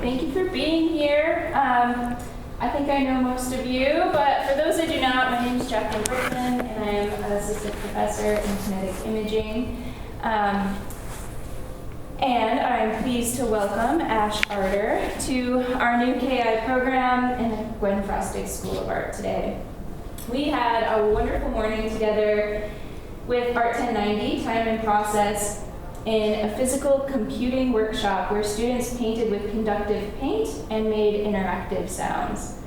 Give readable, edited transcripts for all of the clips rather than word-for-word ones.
Thank you for being here. I think I know most of you, but for those that do not, my name is Jacqueline Brickman, and I am an assistant professor in kinetic imaging. And I'm pleased to welcome Ash Arder to our new KI program in the Gwen Frostig School of Art today. We had a wonderful morning together with Art 1090, Time and Process, in a physical computing workshop where students painted with conductive paint and made interactive sounds.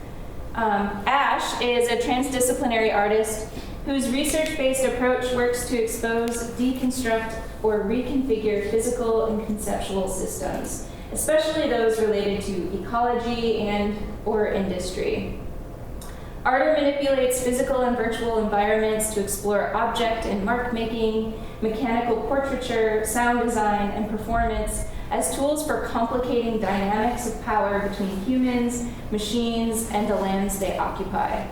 Ash is a transdisciplinary artist whose research-based approach works to expose, deconstruct, or reconfigure physical and conceptual systems, especially those related to ecology and or industry. Arder manipulates physical and virtual environments to explore object and mark making, mechanical portraiture, sound design, and performance as tools for complicating dynamics of power between humans, machines, and the lands they occupy.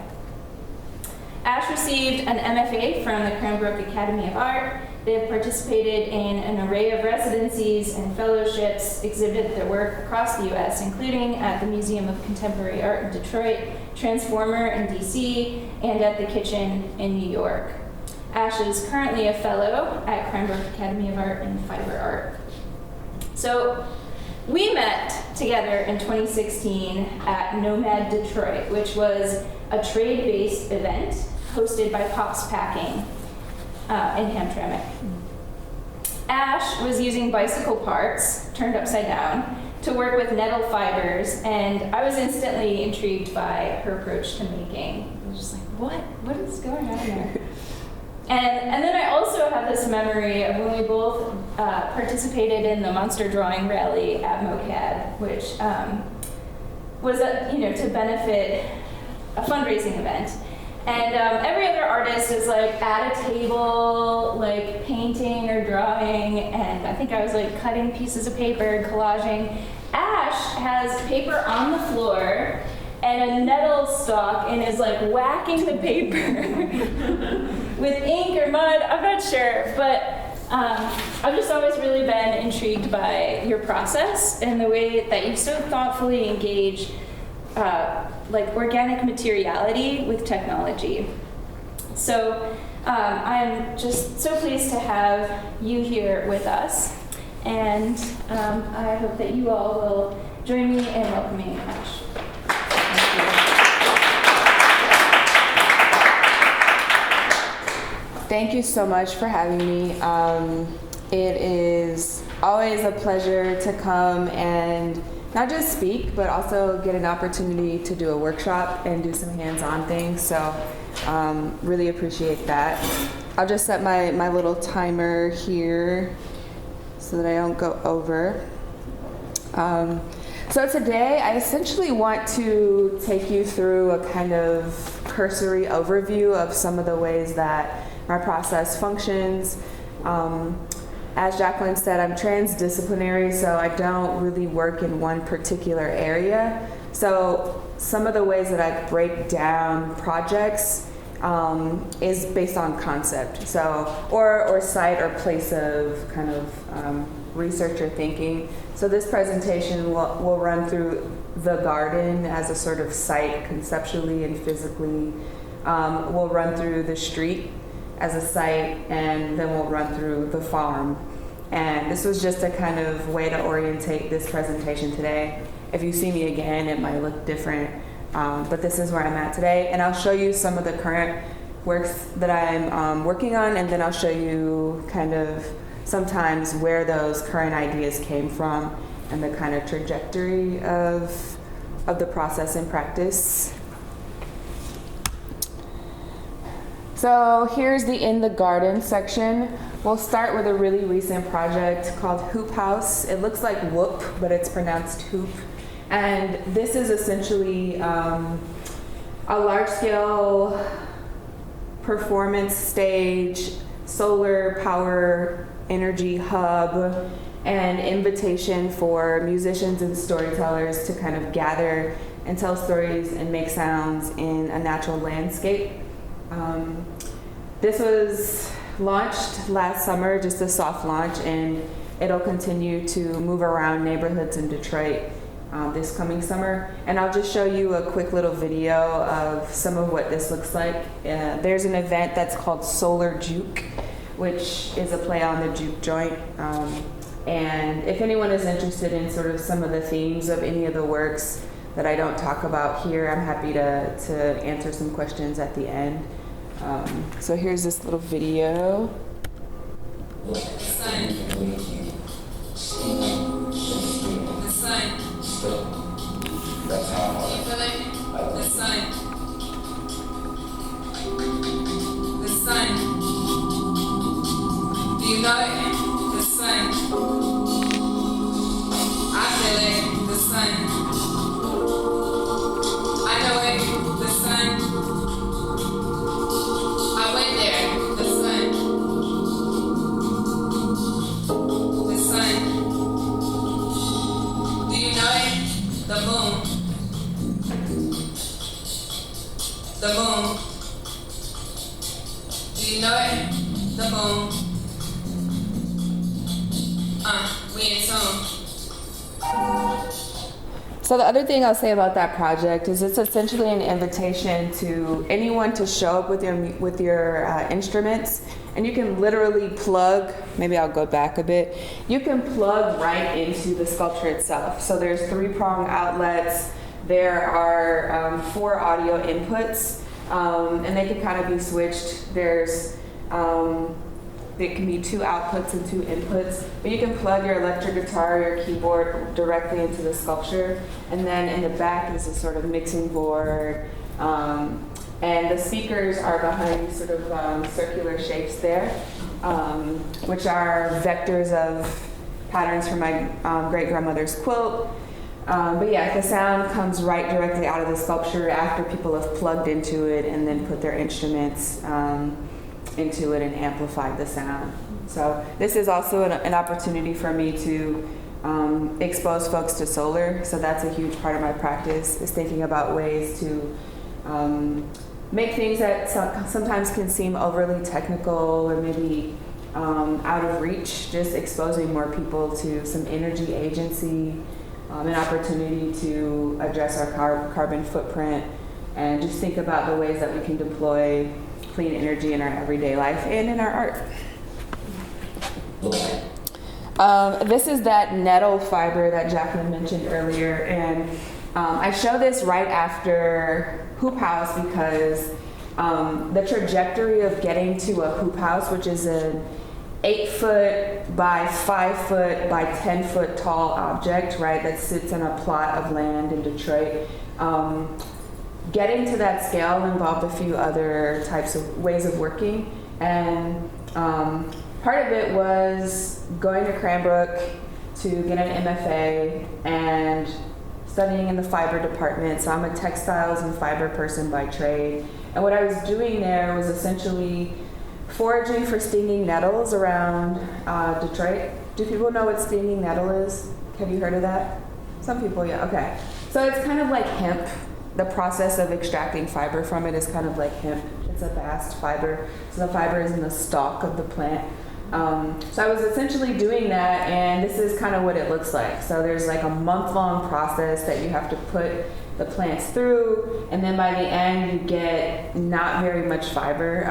Ash received an MFA from the Cranbrook Academy of Art. They have participated in an array of residencies and fellowships, exhibited their work across the U.S., including at the Museum of Contemporary Art in Detroit, Transformer in D.C., and at the Kitchen in New York. Ash is currently a fellow at Cranbrook Academy of Art in Fiber Art. So we met together in 2016 at Nomad Detroit, which was a trade-based event hosted by Pops Packing in Hamtramck. Ash was using bicycle parts, turned upside down, to work with nettle fibers, and I was instantly intrigued by her approach to making. I was just like, what is going on there? And then I also have this memory of when we both participated in the Monster Drawing Rally at MoCAD, which was to benefit a fundraising event. And every other artist is like at a table, like painting or drawing, and I think I was like cutting pieces of paper and collaging. Ash has paper on the floor and a nettle stalk and is like whacking the paper with ink or mud, I'm not sure, but I've just always really been intrigued by your process and the way that you so thoughtfully engage like organic materiality with technology. So I'm just so pleased to have you here with us, and I hope that you all will join me in welcoming Ash. Thank you so much for having me. It is always a pleasure to come and not just speak, but also get an opportunity to do a workshop and do some hands-on things. So really appreciate that. I'll just set my little timer here so that I don't go over. So today I essentially want to take you through a kind of cursory overview of some of the ways that my process functions. As Jacqueline said, I'm transdisciplinary, so I don't really work in one particular area. So some of the ways that I break down projects is based on concept, so or site or place of kind of research or thinking. So this presentation will run through the garden as a sort of site conceptually and physically. We'll run through the street as a site, and then we'll run through the farm. And this was just a kind of way to orientate this presentation today. If you see me again, it might look different, but this is where I'm at today. And I'll show you some of the current works that I'm working on, and then I'll show you kind of sometimes where those current ideas came from and the kind of trajectory of the process in practice. So here's the In the Garden section. We'll start with a really recent project called Hoop House. It looks like whoop, but it's pronounced hoop. And this is essentially a large-scale performance stage, solar power energy hub, and invitation for musicians and storytellers to kind of gather and tell stories and make sounds in a natural landscape. This was launched last summer, just a soft launch, and it'll continue to move around neighborhoods in Detroit this coming summer. And I'll just show you a quick little video of some of what this looks like. There's an event that's called Solar Juke, which is a play on the juke joint. And if anyone is interested in sort of some of the themes of any of the works that I don't talk about here, I'm happy to answer some questions at the end. So here's this little video. The sun. The sun. You feel it? The sun. The sun. Do you know it? The sun. I feel it. The sun. I know it. The sun. I went there. The sun. The sun. Do you know it? The moon. The moon. Do you know it? The moon. We in tune. So the other thing I'll say about that project is it's essentially an invitation to anyone to show up with your instruments, and you can literally plug. Maybe I'll go back a bit. You can plug right into the sculpture itself. So there's 3-prong outlets. There are 4 audio inputs, and they can kind of be switched. There can be 2 outputs and 2 inputs, but you can plug your electric guitar or your keyboard directly into the sculpture. And then in the back is a sort of mixing board, and the speakers are behind these sort of circular shapes there, which are vectors of patterns from my great-grandmother's quilt. But yeah, the sound comes right directly out of the sculpture after people have plugged into it and then put their instruments into it and amplified the sound. So this is also an opportunity for me to expose folks to solar. So that's a huge part of my practice, is thinking about ways to make things that sometimes can seem overly technical or maybe out of reach, just exposing more people to some energy agency, an opportunity to address our carbon footprint, and just think about the ways that we can deploy clean energy in our everyday life and in our art. This is that nettle fiber that Jacqueline mentioned earlier, and I show this right after hoop house because the trajectory of getting to a hoop house, which is an 8-foot by 5-foot by 10-foot tall object, right, that sits on a plot of land in Detroit. Getting to that scale involved a few other types of ways of working, and part of it was going to Cranbrook to get an MFA and studying in the fiber department. So I'm a textiles and fiber person by trade, and what I was doing there was essentially foraging for stinging nettles around Detroit. Do people know what stinging nettle is? Have you heard of that? Some people, yeah, okay. So it's kind of like hemp. The process of extracting fiber from it is kind of like hemp. It's a bast fiber. So the fiber is in the stalk of the plant. So I was essentially doing that, and this is kind of what it looks like. So there's like a month-long process that you have to put the plants through, and then by the end you get not very much fiber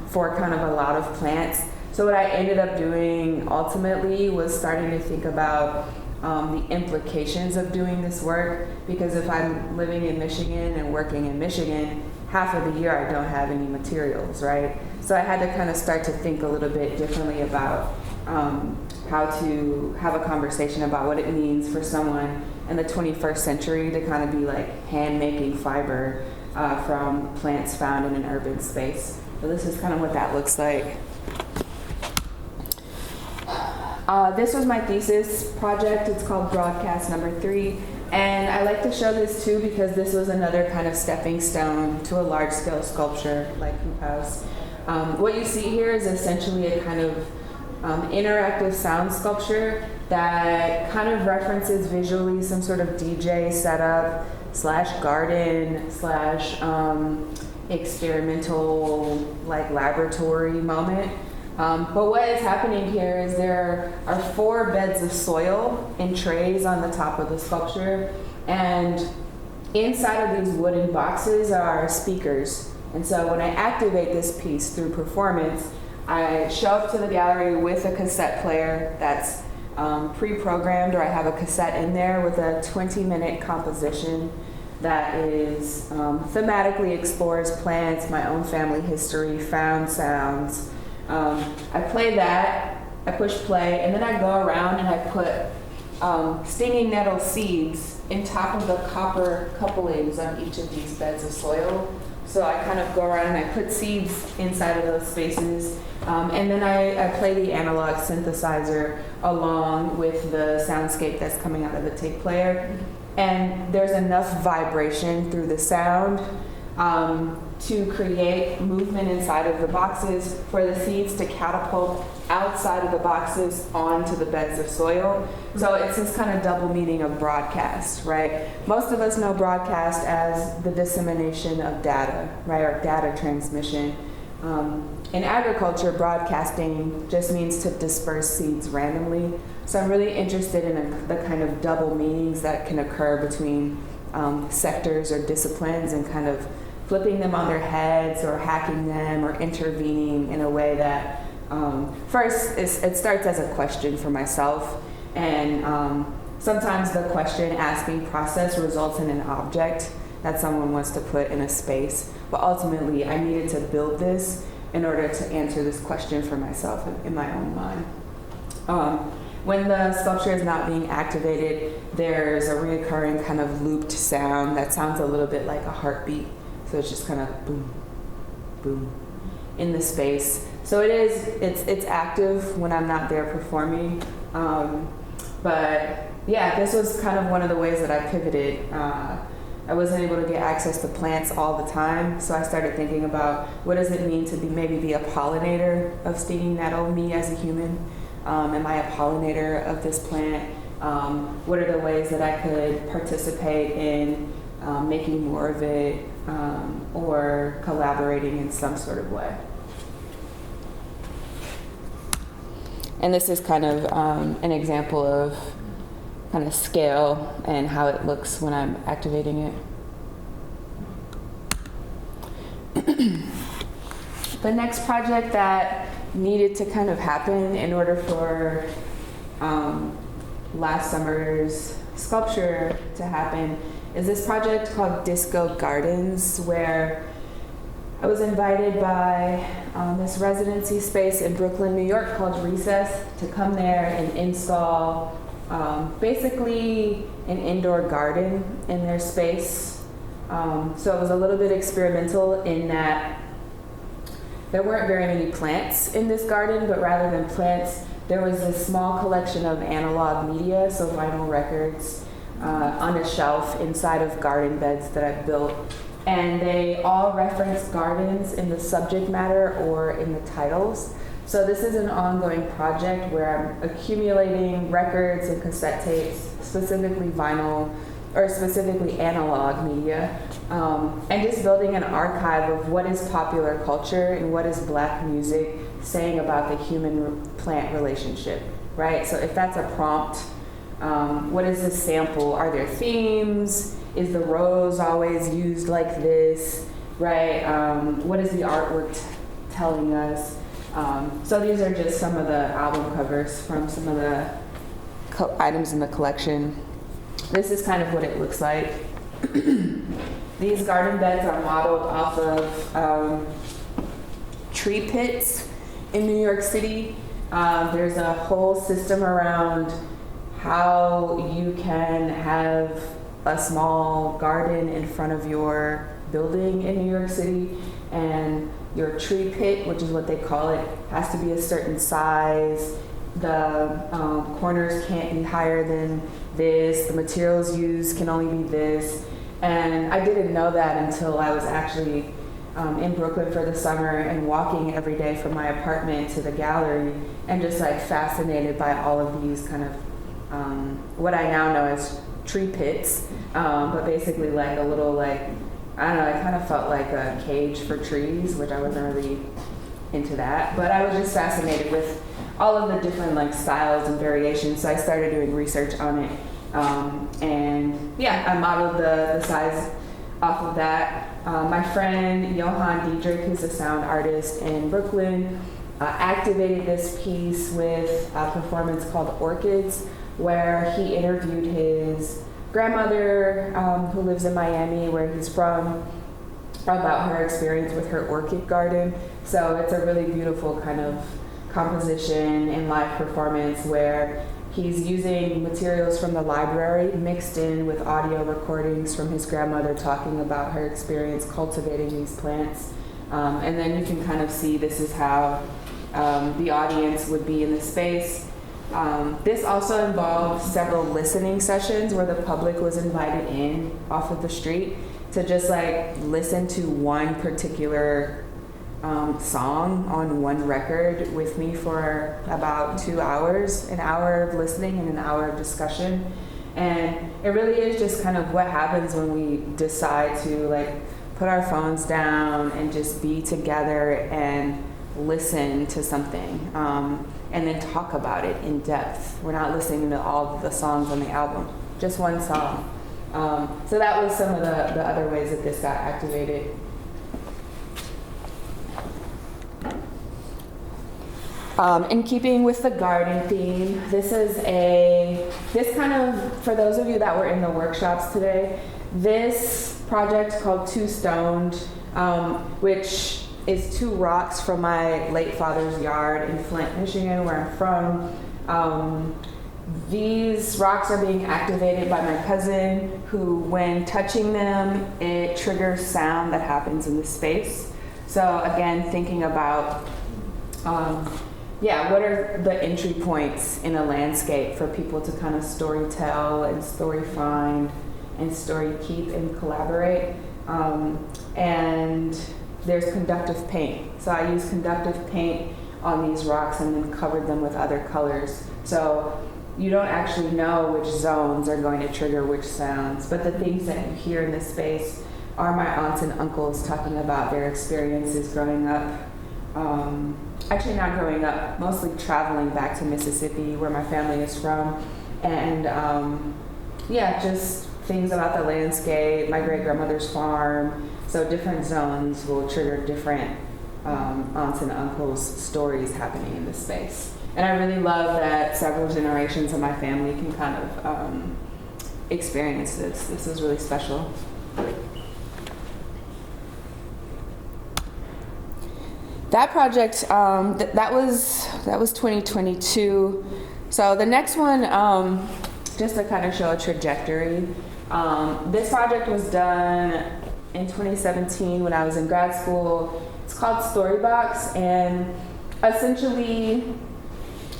for kind of a lot of plants. So what I ended up doing ultimately was starting to think about the implications of doing this work, because if I'm living in Michigan and working in Michigan, half of the year I don't have any materials, right? So I had to kind of start to think a little bit differently about how to have a conversation about what it means for someone in the 21st century to kind of be like hand-making fiber from plants found in an urban space. So this is kind of what that looks like. This was my thesis project. It's called Broadcast Number 3. And I like to show this too because this was another kind of stepping stone to a large-scale sculpture like Hoop House. What you see here is essentially a kind of interactive sound sculpture that kind of references visually some sort of DJ setup / garden / experimental like laboratory moment. But what is happening here is there are 4 beds of soil in trays on the top of the sculpture, and inside of these wooden boxes are speakers. And so when I activate this piece through performance, I show up to the gallery with a cassette player that's pre-programmed, or I have a cassette in there with a 20-minute composition that is thematically explores plants, my own family history, found sounds. I play that, I push play, and then I go around and I put stinging nettle seeds in top of the copper couplings on each of these beds of soil. So I kind of go around and I put seeds inside of those spaces. And then I play the analog synthesizer along with the soundscape that's coming out of the tape player. And there's enough vibration through the sound to create movement inside of the boxes for the seeds to catapult outside of the boxes onto the beds of soil. So it's this kind of double meaning of broadcast, right? Most of us know broadcast as the dissemination of data, right, or data transmission. In agriculture, broadcasting just means to disperse seeds randomly. So I'm really interested in the kind of double meanings that can occur between sectors or disciplines, and kind of flipping them on their heads or hacking them or intervening in a way that first it starts as a question for myself, and sometimes the question asking process results in an object that someone wants to put in a space. But ultimately, I needed to build this in order to answer this question for myself in my own mind. When the sculpture is not being activated, there's a reoccurring kind of looped sound that sounds a little bit like a heartbeat. So it's just kind of boom, boom in the space. So it's active when I'm not there performing. But yeah, this was kind of one of the ways that I pivoted. I wasn't able to get access to plants all the time, so I started thinking about what does it mean to maybe be a pollinator of stinging nettle, me as a human. Am I a pollinator of this plant? What are the ways that I could participate in making more of it, or collaborating in some sort of way? And this is kind of an example of kind of scale and how it looks when I'm activating it. The next project that needed to kind of happen in order for last summer's sculpture to happen is this project called Disco Gardens, where I was invited by this residency space in Brooklyn, New York called Recess to come there and install basically an indoor garden in their space. So it was a little bit experimental in that there weren't very many plants in this garden, but rather than plants, there was this small collection of analog media, so vinyl records, on a shelf inside of garden beds that I built. And they all reference gardens in the subject matter or in the titles. So this is an ongoing project where I'm accumulating records and cassette tapes, specifically vinyl, or specifically analog media, and just building an archive of what is popular culture and what is Black music saying about the human-plant relationship, right? So if that's a prompt, what is this sample? Are there themes? Is the rose always used like this, right? What is the artwork telling us? So these are just some of the album covers from some of the items in the collection. This is kind of what it looks like. These garden beds are modeled off of tree pits in New York City. There's a whole system around how you can have a small garden in front of your building in New York City, and your tree pit, which is what they call it, has to be a certain size. The corners can't be higher than this. The materials used can only be this. And I didn't know that until I was actually in Brooklyn for the summer and walking every day from my apartment to the gallery, and just like fascinated by all of these kind of what I now know as tree pits, but basically like a little, like, I don't know, it kind of felt like a cage for trees, which I wasn't really into that. But I was just fascinated with all of the different like styles and variations, so I started doing research on it. And yeah, I modeled the size off of that. My friend Johan Diedrich, who's a sound artist in Brooklyn, activated this piece with a performance called Orchids, where he interviewed his grandmother, who lives in Miami, where he's from, about her experience with her orchid garden. So it's a really beautiful kind of composition and live performance where he's using materials from the library mixed in with audio recordings from his grandmother talking about her experience cultivating these plants. And then you can kind of see this is how the audience would be in the space. This also involved several listening sessions where the public was invited in off of the street to just like listen to one particular song on one record with me for about 2 hours, an hour of listening and an hour of discussion. And it really is just kind of what happens when we decide to like put our phones down and just be together and listen to something, and then talk about it in depth. We're not listening to all of the songs on the album, just one song. So that was some of the other ways that this got activated. In keeping with the garden theme, this kind of, for those of you that were in the workshops today, this project called Two Stoned, which is 2 rocks from my late father's yard in Flint, Michigan, where I'm from. These rocks are being activated by my cousin, who, when touching them, it triggers sound that happens in the space. So again, thinking about, what are the entry points in a landscape for people to kind of story tell and story find and story keep and collaborate. And there's conductive paint. So I use conductive paint on these rocks and then covered them with other colors. So you don't actually know which zones are going to trigger which sounds, but the things that you hear in this space are my aunts and uncles talking about their experiences growing up. Actually not growing up, mostly traveling back to Mississippi, where my family is from. And just things about the landscape, my great-grandmother's farm. So different zones will trigger different aunts and uncles' stories happening in this space. And I really love that several generations of my family can kind of experience this. This is really special. That project, that was 2022. So the next one, just to kind of show a trajectory, this project was done in 2017 when I was in grad school. It's called Storybox, and essentially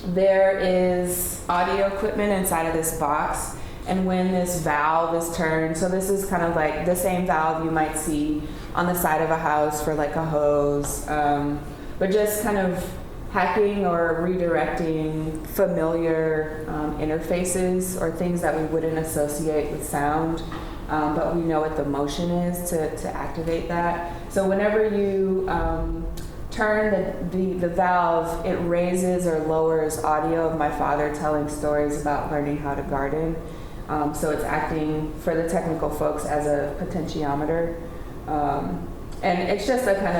there is audio equipment inside of this box, and when this valve is turned, so this is kind of like the same valve you might see on the side of a house for like a hose, but just kind of hacking or redirecting familiar interfaces or things that we wouldn't associate with sound, but we know what the motion is to activate that. So whenever you turn the valve, it raises or lowers audio of my father telling stories about learning how to garden. So it's acting, for the technical folks, as a potentiometer. And it's just a kind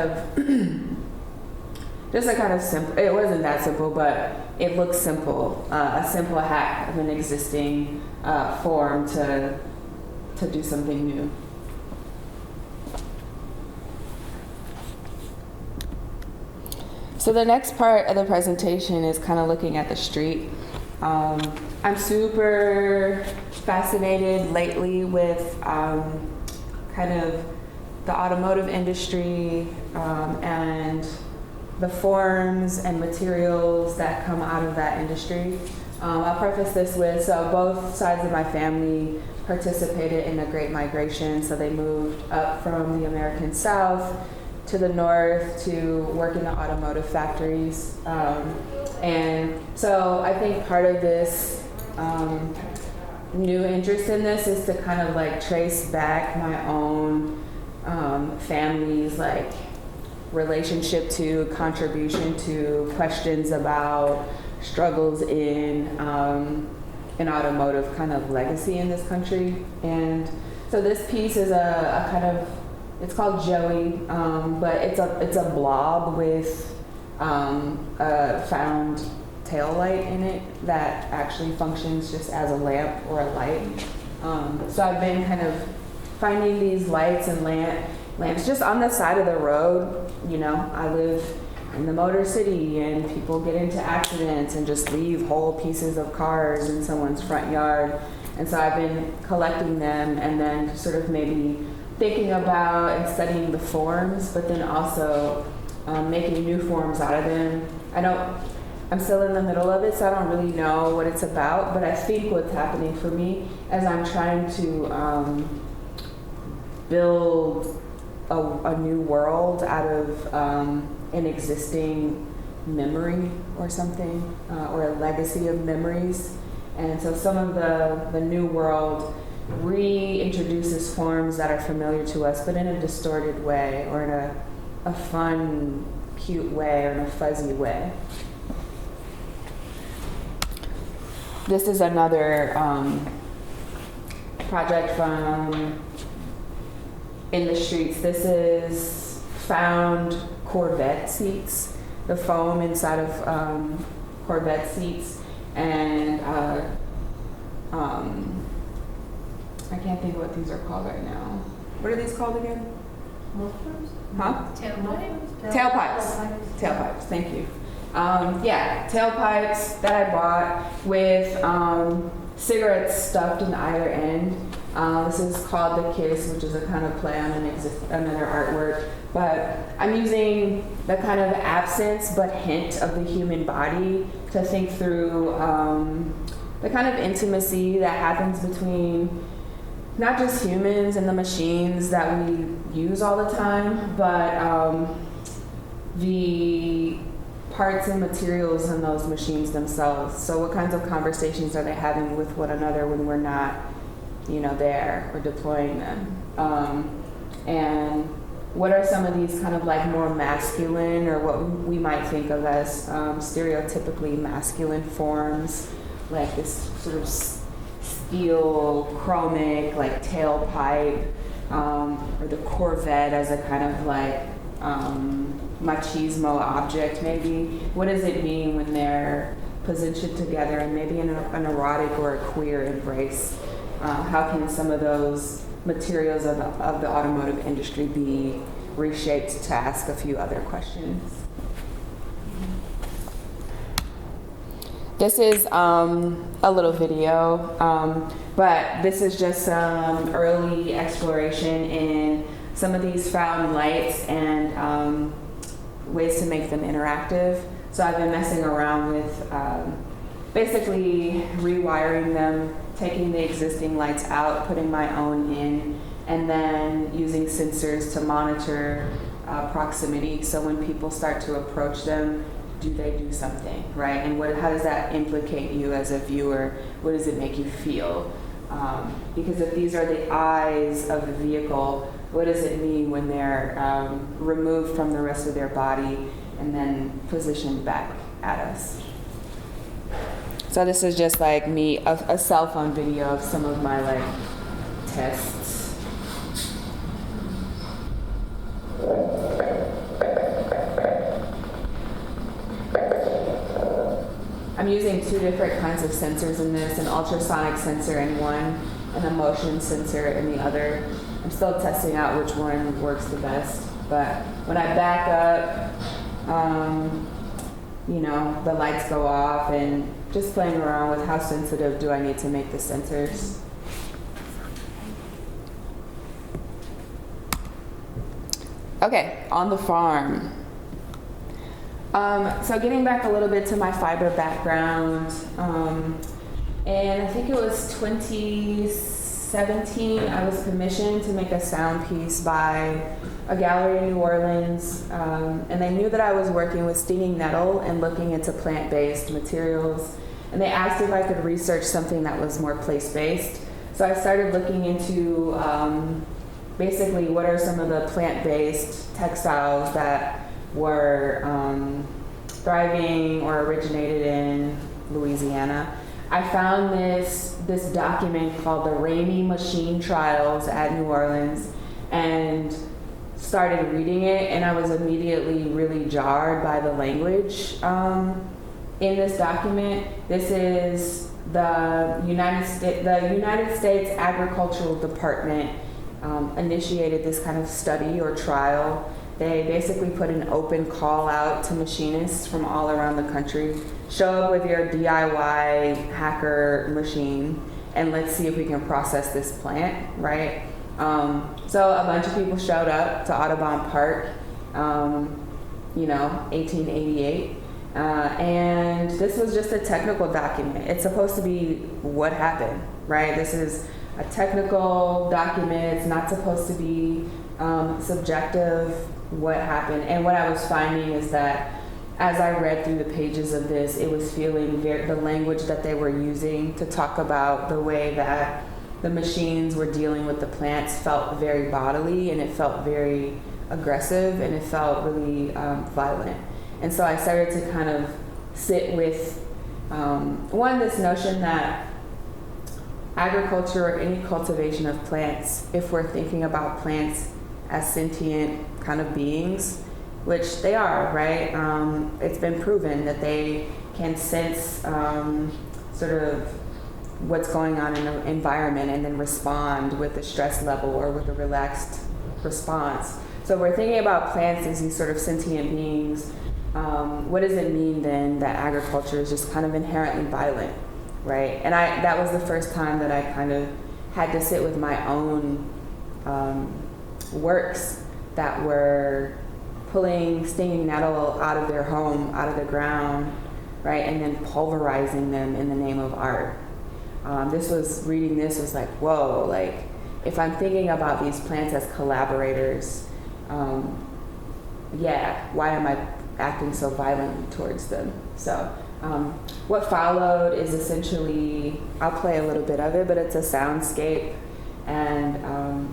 of simple, it wasn't that simple, but it looks simple, a simple hack of an existing form to do something new. So the next part of the presentation is kind of looking at the street. I'm super fascinated lately with kind of the automotive industry and the forms and materials that come out of that industry. I'll preface this with, so both sides of my family participated in the Great Migration, so they moved up from the American South to the north to work in the automotive factories. And so I think part of this new interest in this is to kind of like trace back my own family's like relationship to, contribution to, questions about struggles in automotive kind of legacy in this country. And so this piece is a kind of, it's called Joey, but it's a blob with a found tail light in it that actually functions just as a lamp or a light. So I've been kind of finding these lights and lamps just on the side of the road. You know, I live in the Motor City and people get into accidents and just leave whole pieces of cars in someone's front yard. And so I've been collecting them and then sort of maybe thinking about and studying the forms, but then also making new forms out of them. I'm still in the middle of it, so I don't really know what it's about, but I think what's happening for me as I'm trying to build a new world out of an existing memory or something, or a legacy of memories. And so some of the new world reintroduces forms that are familiar to us, but in a distorted way, or in a fun, cute way, or in a fuzzy way. This is another project from In the Streets. This is found Corvette seats, the foam inside of Corvette seats, and I can't think of what these are called right now. What are these called again? Huh? Tailpipes. Tailpipes, thank you. Yeah, tailpipes that I bought with cigarettes stuffed in either end. This is called The Kiss, which is a kind of play on another artwork. But I'm using the kind of absence but hint of the human body to think through the kind of intimacy that happens between not just humans and the machines that we use all the time, but the parts and materials in those machines themselves. So what kinds of conversations are they having with one another when we're not, there or deploying them? And what are some of these kind of like more masculine, or what we might think of as stereotypically masculine forms, like this sort of steel chromic like tailpipe, or the Corvette as a kind of like machismo object maybe. What does it mean when they're positioned together and maybe in an erotic or a queer embrace? How can some of those materials of the automotive industry be reshaped to ask a few other questions? This is a little video, but this is just some early exploration in some of these found lights and ways to make them interactive. So I've been messing around with basically rewiring them, taking the existing lights out, putting my own in, and then using sensors to monitor proximity. So when people start to approach them, do they do something, right? And how does that implicate you as a viewer? What does it make you feel? Because if these are the eyes of the vehicle, what does it mean when they're removed from the rest of their body and then positioned back at us? So this is just like me, a cell phone video of some of my like tests. I'm using two different kinds of sensors in this, an ultrasonic sensor in one and a motion sensor in the other. I'm still testing out which one works the best, but when I back up, the lights go off, and just playing around with how sensitive do I need to make the sensors. Okay, on the farm. So getting back a little bit to my fiber background, and I think it was 2017, I was commissioned to make a sound piece by a gallery in New Orleans, and they knew that I was working with stinging nettle and looking into plant-based materials, and they asked if I could research something that was more place-based. So I started looking into basically what are some of the plant-based textiles that were thriving or originated in Louisiana. I found this document called the Ramey Machine Trials at New Orleans and started reading it, and I was immediately really jarred by the language in this document. This is the United States Agricultural Department initiated this kind of study or trial. They basically put an open call out to machinists from all around the country. Show up with your DIY hacker machine and let's see if we can process this plant, right? So a bunch of people showed up to Audubon Park, 1888. And this was just a technical document. It's supposed to be what happened, right? This is a technical document. It's not supposed to be subjective, what happened. And what I was finding is that as I read through the pages of this, it was feeling the language that they were using to talk about the way that the machines were dealing with the plants felt very bodily, and it felt very aggressive, and it felt really violent. And so I started to kind of sit with, this notion that agriculture or any cultivation of plants, if we're thinking about plants as sentient kind of beings, which they are, right? It's been proven that they can sense sort of what's going on in the environment and then respond with a stress level or with a relaxed response. So we're thinking about plants as these sort of sentient beings. What does it mean then that agriculture is just kind of inherently violent, right? And that was the first time that I kind of had to sit with my own works that were pulling stinging nettle out of their home, out of the ground, right? And then pulverizing them in the name of art. Reading this was like, whoa, like if I'm thinking about these plants as collaborators, why am I acting so violently towards them? So what followed is essentially, I'll play a little bit of it, but it's a soundscape. And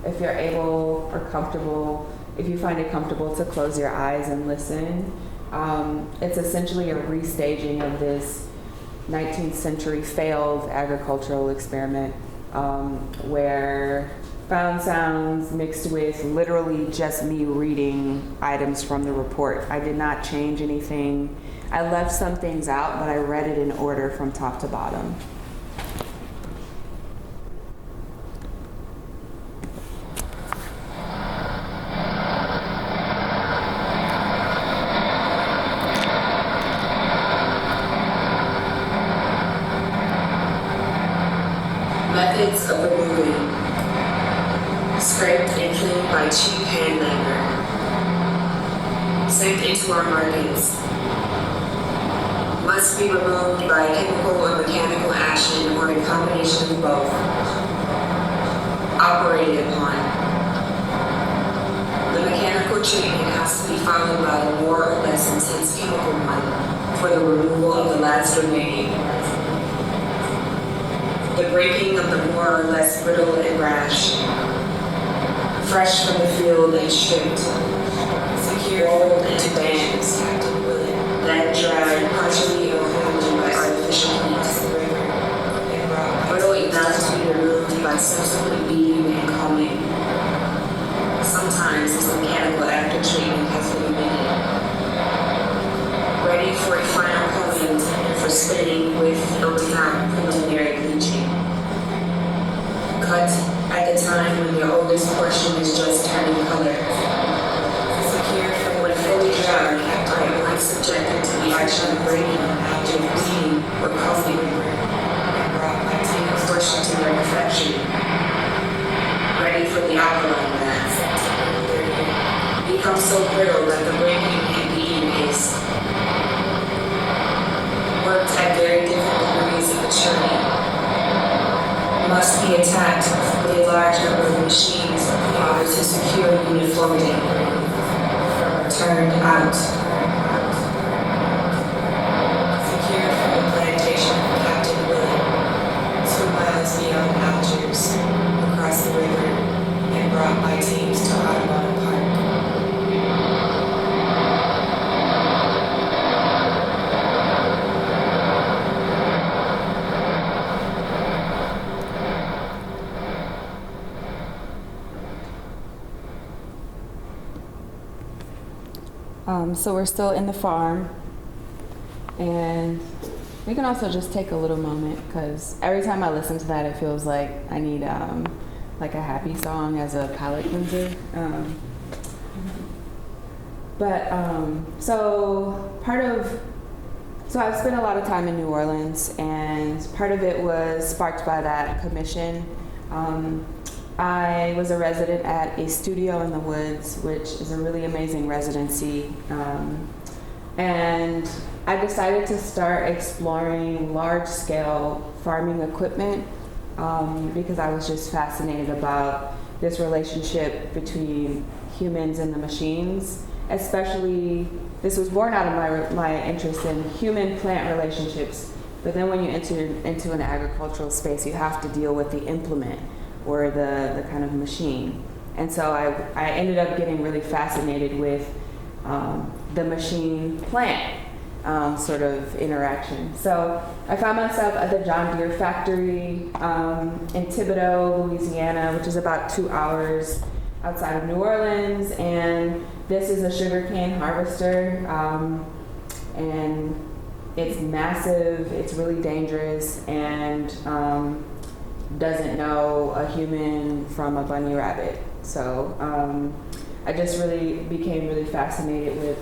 if you're able or comfortable, if you find it comfortable to close your eyes and listen, it's essentially a restaging of this 19th century failed agricultural experiment where found sounds mixed with literally just me reading items from the report. I did not change anything. I left some things out, but I read it in order from top to bottom. Methods of removing. Scraped and cleaned by cheap hand labor. Sent into our markets. Must be removed by chemical or mechanical action or a combination of both. Operated upon. The mechanical treatment has to be followed by a more or less intense chemical one for the removal of the last remaining. The breaking of the more or less brittle and rash, fresh from the field and stripped, secure rolled into bands, then dried partially or wholly by artificial heat, brittle enough to be removed by subsequent beating and combing. Sometimes this mechanical after treatment has been omitted. Ready for a final coating for spinning with or without preliminary bleaching. Cut at the time when the oldest portion is just turning color. Secured from when fully dried, I am not subjected to the action of breaking after bleeding or combing, and brought my teeth pushed to their perfection. Ready for the alkaline bath. Become so brittle that the breaking and beating is worked at very different degrees of maturity. Must be attacked with a large number of machines in order to secure uniformity. Turned out. Secured from the plantation of Captain Willie, 2 miles beyond Algiers, across the river, and brought by teams to Audubon Park. So we're still in the farm, and we can also just take a little moment because every time I listen to that, it feels like I need like a happy song as a palate cleanser. So I've spent a lot of time in New Orleans, and part of it was sparked by that commission. I was a resident at a studio in the woods, which is a really amazing residency. And I decided to start exploring large-scale farming equipment because I was just fascinated about this relationship between humans and the machines. Especially, this was born out of my interest in human-plant relationships. But then when you enter into an agricultural space, you have to deal with the implement or the kind of machine. And so I ended up getting really fascinated with the machine-plant sort of interaction. So I found myself at the John Deere factory in Thibodaux, Louisiana, which is about 2 hours outside of New Orleans, and this is a sugarcane harvester, and it's massive, it's really dangerous, and doesn't know a human from a bunny rabbit. So I just really became really fascinated with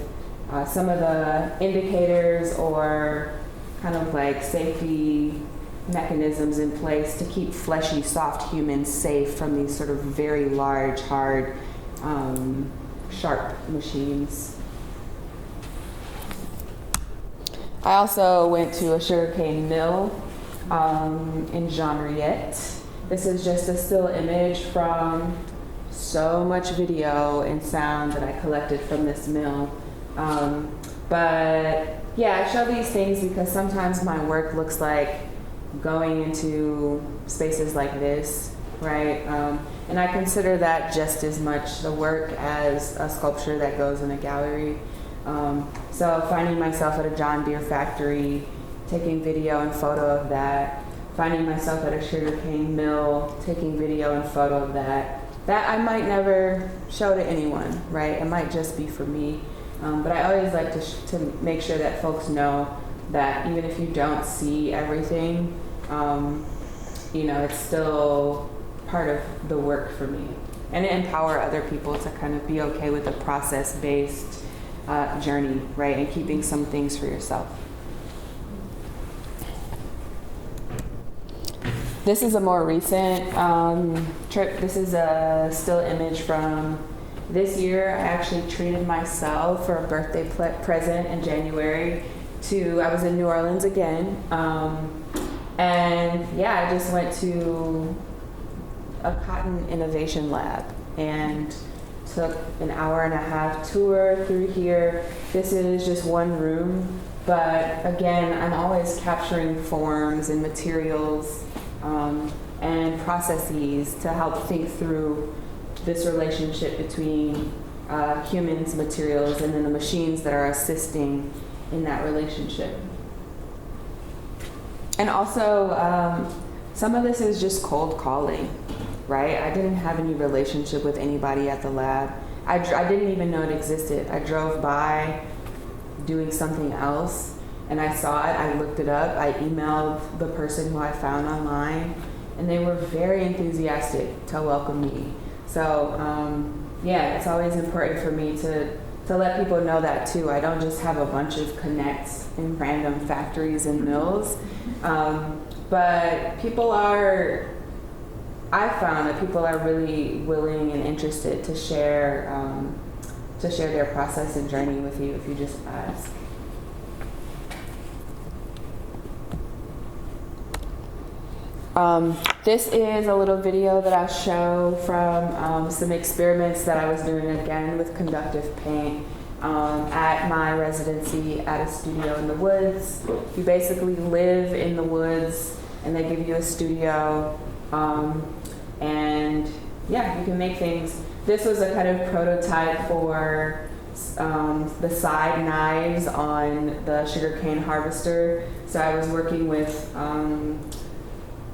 some of the indicators or kind of like safety mechanisms in place to keep fleshy, soft humans safe from these sort of very large, hard, sharp machines. I also went to a sugarcane mill in Jondriette. This is just a still image from so much video and sound that I collected from this mill. But yeah, I show these things because sometimes my work looks like going into spaces like this, right? And I consider that just as much the work as a sculpture that goes in a gallery. So finding myself at a John Deere factory, taking video and photo of that, finding myself at a sugarcane mill, taking video and photo of that I might never show to anyone, right? It might just be for me. But I always like to make sure that folks know that even if you don't see everything, it's still part of the work for me. And empower other people to kind of be okay with a process-based journey, right? And keeping some things for yourself. This is a more recent trip. This is a still image from this year. I actually treated myself for a birthday present in January. I was in New Orleans again. And yeah, I just went to a cotton innovation lab and took an 1.5-hour tour through here. This is just one room, but again, I'm always capturing forms and materials and processes to help think through this relationship between humans, materials, and then the machines that are assisting in that relationship. And also, some of this is just cold calling, right? I didn't have any relationship with anybody at the lab. I didn't even know it existed. I drove by doing something else, and I saw it, I looked it up, I emailed the person who I found online, and they were very enthusiastic to welcome me. So, yeah, it's always important for me to let people know that too. I don't just have a bunch of connects in random factories and mills, but I found that people are really willing and interested to share their process and journey with you if you just ask. This is a little video that I show from some experiments that I was doing again with conductive paint at my residency at a studio in the woods. You basically live in the woods and they give you a studio, and yeah, you can make things. This was a kind of prototype for the side knives on the sugarcane harvester. So I was working with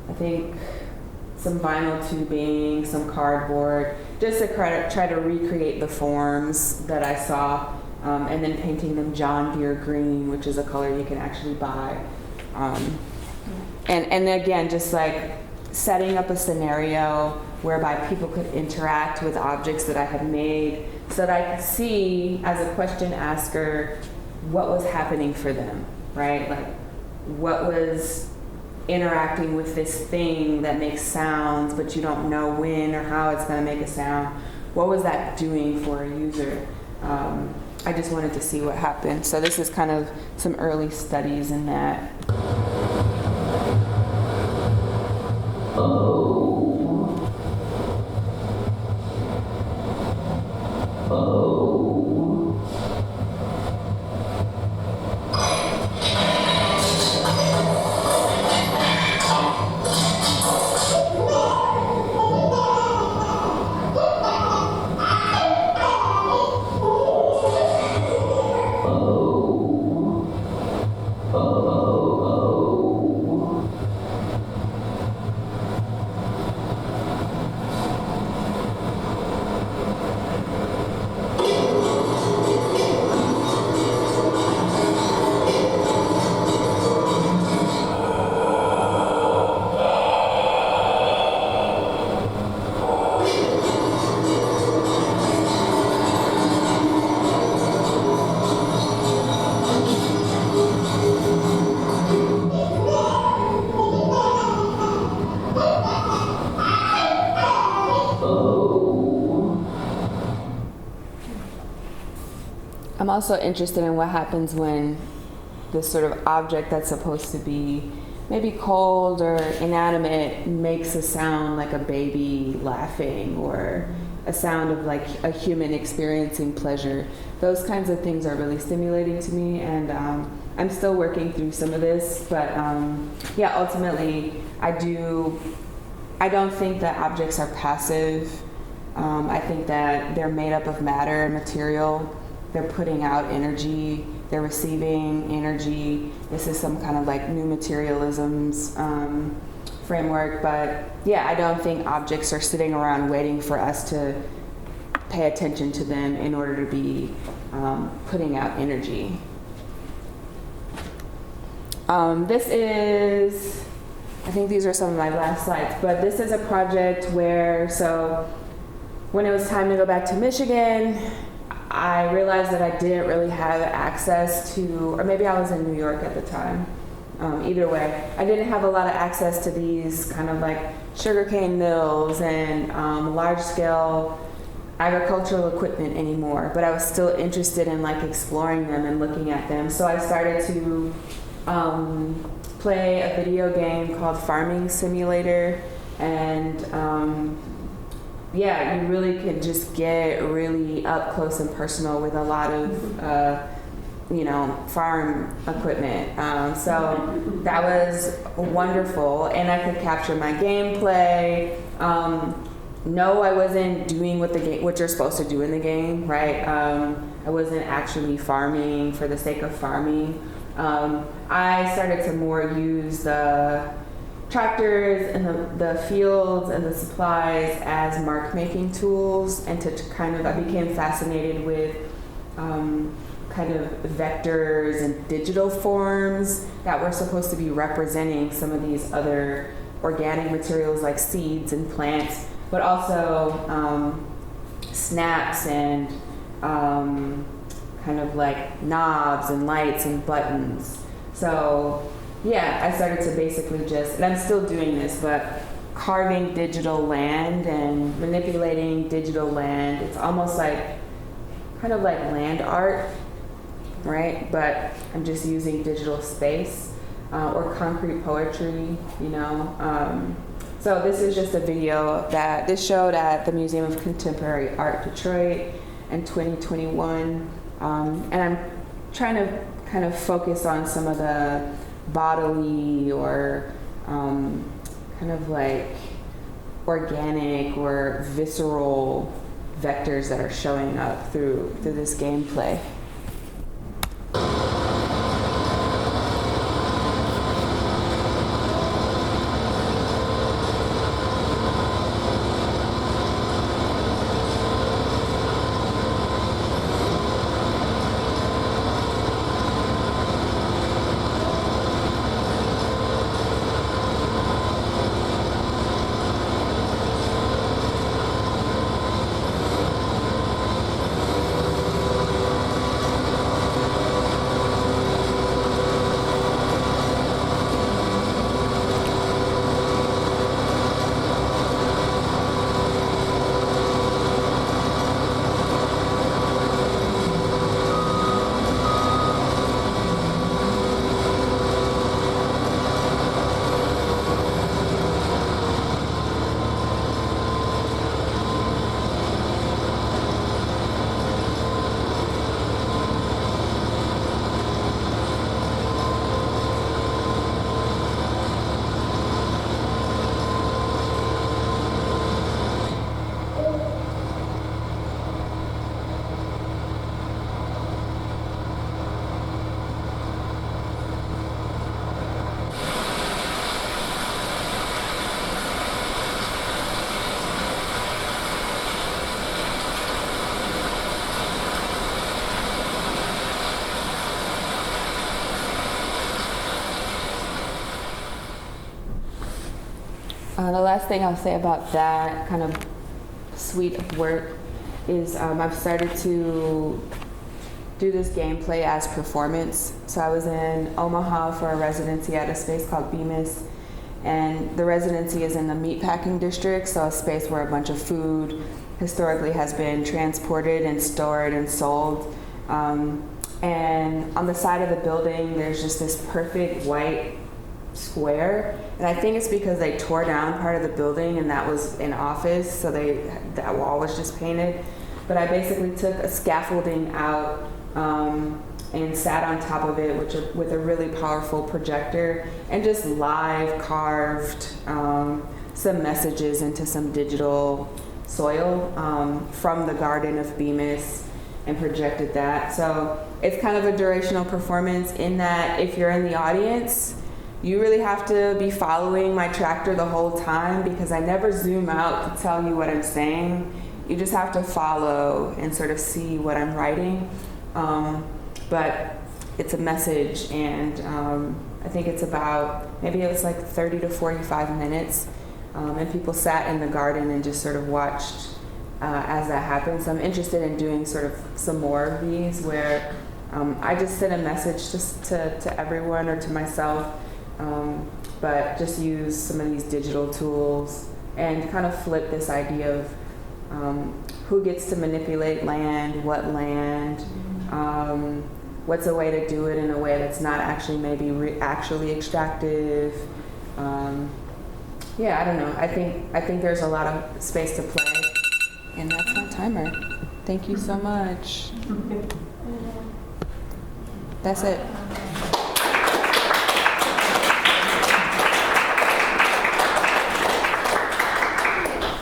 I think some vinyl tubing, some cardboard, just to try to recreate the forms that I saw and then painting them John Deere green, which is a color you can actually buy. And again, just like setting up a scenario whereby people could interact with objects that I had made so that I could see, as a question asker, what was happening for them, right? Like, what was interacting with this thing that makes sounds, but you don't know when or how it's going to make a sound. What was that doing for a user? I just wanted to see what happened. So this is kind of some early studies in that. I'm also interested in what happens when this sort of object that's supposed to be maybe cold or inanimate makes a sound like a baby laughing, or a sound of like a human experiencing pleasure. Those kinds of things are really stimulating to me, and I'm still working through some of this, but yeah, ultimately I don't think that objects are passive. I think that they're made up of matter and material. They're putting out energy, they're receiving energy. This is some kind of like new materialisms framework, but yeah, I don't think objects are sitting around waiting for us to pay attention to them in order to be putting out energy. This is, I think these are some of my last slides, but this is a project where, so when it was time to go back to Michigan, I realized that I didn't really have access to, or maybe I was in New York at the time. Either way, I didn't have a lot of access to these kind of like sugarcane mills and large-scale agricultural equipment anymore, but I was still interested in like exploring them and looking at them. So I started to play a video game called Farming Simulator, and yeah, you really could just get really up close and personal with a lot of, farm equipment. So that was wonderful, and I could capture my gameplay. No, I wasn't doing what you're supposed to do in the game, right? I wasn't actually farming for the sake of farming. I started to more use the tractors and the fields and the supplies as mark making tools, and to kind of, I became fascinated with kind of vectors and digital forms that were supposed to be representing some of these other organic materials like seeds and plants, but also snaps and kind of like knobs and lights and buttons. So yeah, I started to basically and I'm still doing this, but carving digital land and manipulating digital land. It's almost like, kind of like land art, right? But I'm just using digital space, or concrete poetry, So this is just a video that this showed at the Museum of Contemporary Art Detroit in 2021. And I'm trying to kind of focus on some of the bodily or kind of like organic or visceral vectors that are showing up through this gameplay. last thing I'll say about that kind of suite of work is I've started to do this gameplay as performance. So I was in Omaha for a residency at a space called Bemis, and the residency is in the meatpacking district, so a space where a bunch of food historically has been transported and stored and sold. And on the side of the building, there's just this perfect white square, and I think it's because they tore down part of the building and that was an office, so that wall was just painted. But I basically took a scaffolding out and sat on top of it with a really powerful projector and just live carved some messages into some digital soil from the Garden of Bemis and projected that. So it's kind of a durational performance in that if you're in the audience, you really have to be following my tractor the whole time because I never zoom out to tell you what I'm saying. You just have to follow and sort of see what I'm writing. But it's a message, and I think it's about, maybe it was like 30 to 45 minutes, and people sat in the garden and just sort of watched as that happened. So I'm interested in doing sort of some more of these where I just send a message to everyone or to myself, but just use some of these digital tools and kind of flip this idea of who gets to manipulate land, what land, what's a way to do it in a way that's not actually maybe actually extractive. Yeah, I don't know. I think there's a lot of space to play, and that's my timer. Thank you so much. That's it.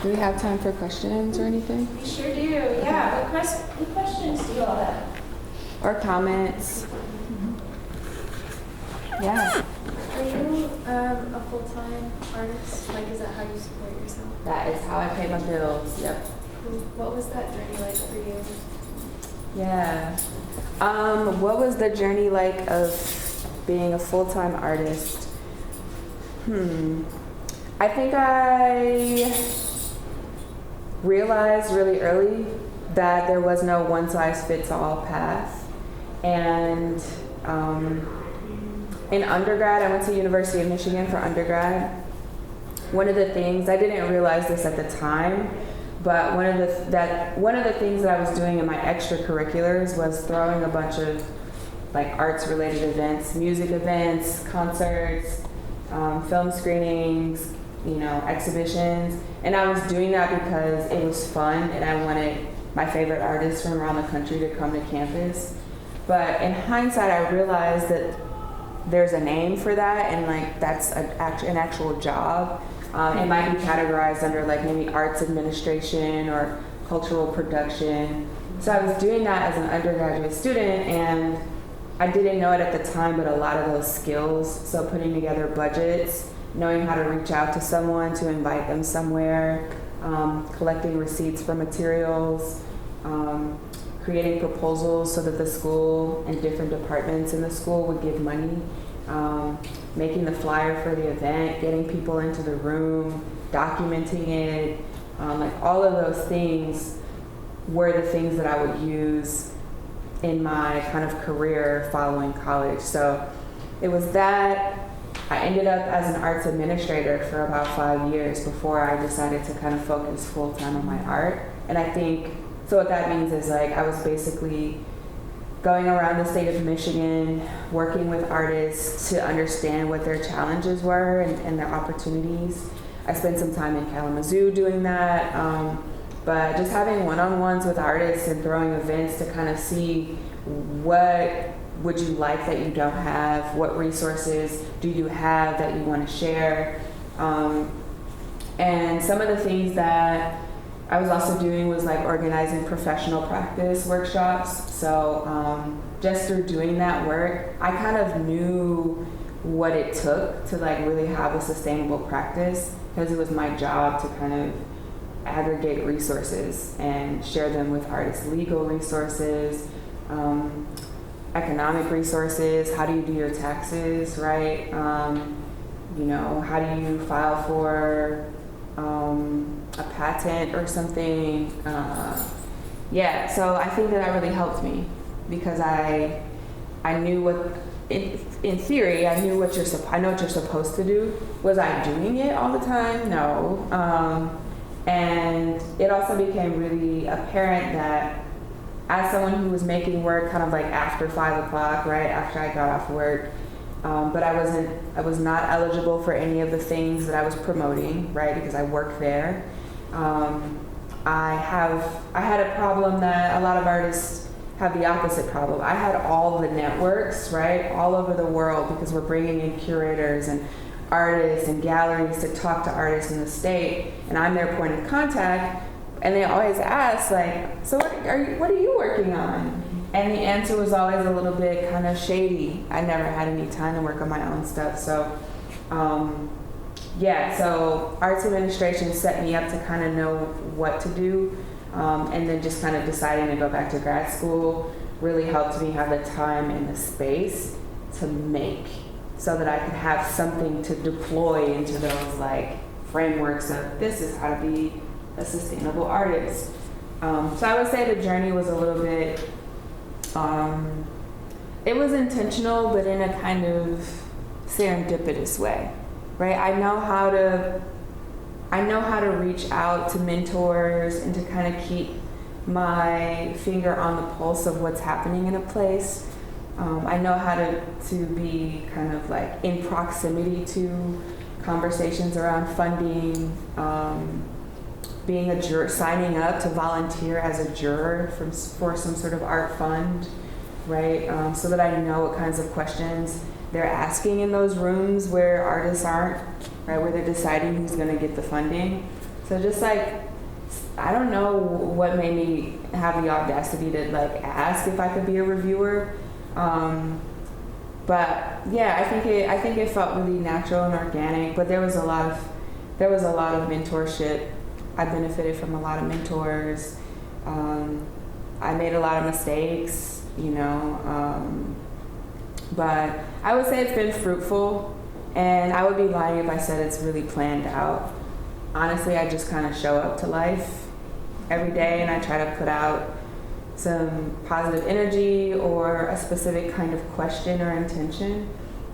Do we have time for questions or anything? We sure do. Yeah. What questions do you all have? Or comments? Yeah. Are you a full-time artist? Like, is that how you support yourself? That is how I pay my bills. Yep. What was that journey like for you? Yeah. What was the journey like of being a full-time artist? I think I realized really early that there was no one-size-fits-all path. And in undergrad, I went to University of Michigan for undergrad. One of the things, I didn't realize this at the time, but one of the things that I was doing in my extracurriculars was throwing a bunch of like arts-related events, music events, concerts, film screenings, exhibitions. And I was doing that because it was fun and I wanted my favorite artists from around the country to come to campus. But in hindsight, I realized that there's a name for that, and like that's an actual job. It might be categorized under like maybe arts administration or cultural production. So I was doing that as an undergraduate student, and I didn't know it at the time, but a lot of those skills, so putting together budgets, knowing how to reach out to someone to invite them somewhere, collecting receipts for materials, creating proposals so that the school and different departments in the school would give money, making the flyer for the event, getting people into the room, documenting it, like all of those things were the things that I would use in my kind of career following college. So it was that. I ended up as an arts administrator for about 5 years before I decided to kind of focus full time on my art. And I think, so what that means is like I was basically going around the state of Michigan, working with artists to understand what their challenges were and their opportunities. I spent some time in Kalamazoo doing that, but just having one-on-ones with artists and throwing events to kind of see what would you like that you don't have, what resources do you have that you want to share. And some of the things that I was also doing was like organizing professional practice workshops. So just through doing that work, I kind of knew what it took to like really have a sustainable practice, because it was my job to kind of aggregate resources and share them with artists. Legal resources, economic resources, how do you do your taxes, right? How do you file for a patent or something. Yeah, so I think that really helped me because I knew what, in theory, I knew what I know what you're supposed to do. Was I doing it all the time? No. And it also became really apparent that as someone who was making work kind of like after 5 o'clock, right after I got off work, but I was not eligible for any of the things that I was promoting, right, because I worked there. I had a problem that a lot of artists have the opposite problem. I had all the networks, right, all over the world because we're bringing in curators and artists and galleries to talk to artists in the state, and I'm their point of contact. And they always ask, like, so what are you working on? And the answer was always a little bit kind of shady. I never had any time to work on my own stuff. So, yeah, so arts administration set me up to kind of know what to do. And then just kind of deciding to go back to grad school really helped me have the time and the space to make so that I could have something to deploy into those like frameworks of this is how to be a sustainable artist. So I would say the journey was a little bit, it was intentional, but in a kind of serendipitous way, right? I know how to reach out to mentors and to kind of keep my finger on the pulse of what's happening in a place. I know how to be kind of like in proximity to conversations around funding, being a juror, signing up to volunteer as a juror for some sort of art fund, right? So that I know what kinds of questions they're asking in those rooms where artists aren't, right? Where they're deciding who's going to get the funding. So just like, I don't know what made me have the audacity to like ask if I could be a reviewer. But yeah, I think it felt really natural and organic, but there was a lot of mentorship. I benefited from a lot of mentors. I made a lot of mistakes, you know, but I would say it's been fruitful, and I would be lying if I said it's really planned out. Honestly, I just kind of show up to life every day and I try to put out some positive energy or a specific kind of question or intention.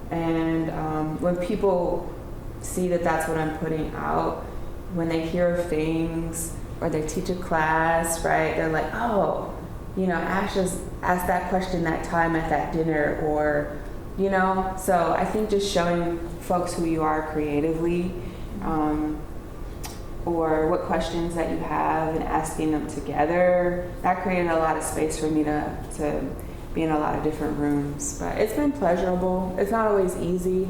And when people see that that's what I'm putting out, when they hear of things or they teach a class, right, they're like, oh, you know, Ash just asked that question that time at that dinner, or, you know, so I think just showing folks who you are creatively, or what questions that you have and asking them together, that created a lot of space for me to be in a lot of different rooms. But it's been pleasurable. It's not always easy,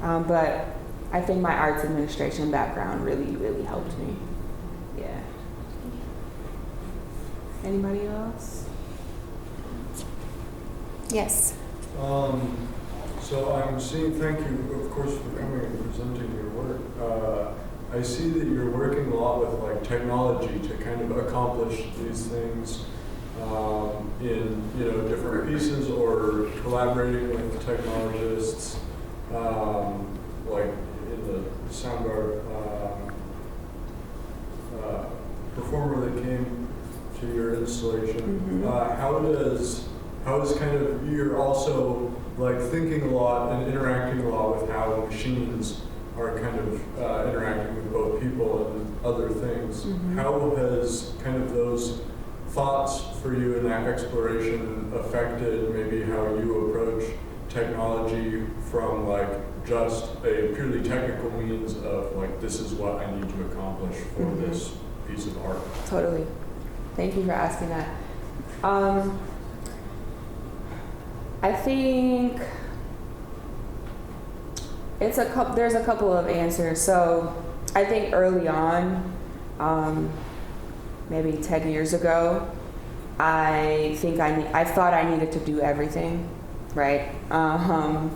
but I think my arts administration background really, really helped me. Yeah. Anybody else? Yes. So I'm seeing, thank you, of course, for coming and presenting your work. I see that you're working a lot with like technology to kind of accomplish these things in, you know, different pieces, or collaborating with technologists, like in the sound art performer that came to your installation. Mm-hmm. How does kind of, you're also like thinking a lot and interacting a lot with how machines are kind of interacting with both people and other things. Mm-hmm. How has kind of those thoughts for you in that exploration affected maybe how you approach technology from like just a purely technical means of like, this is what I need to accomplish for Mm-hmm. this piece of art? Totally. Thank you for asking that. I think there's a couple of answers. So I think early on, maybe 10 years ago, I thought I needed to do everything, right? And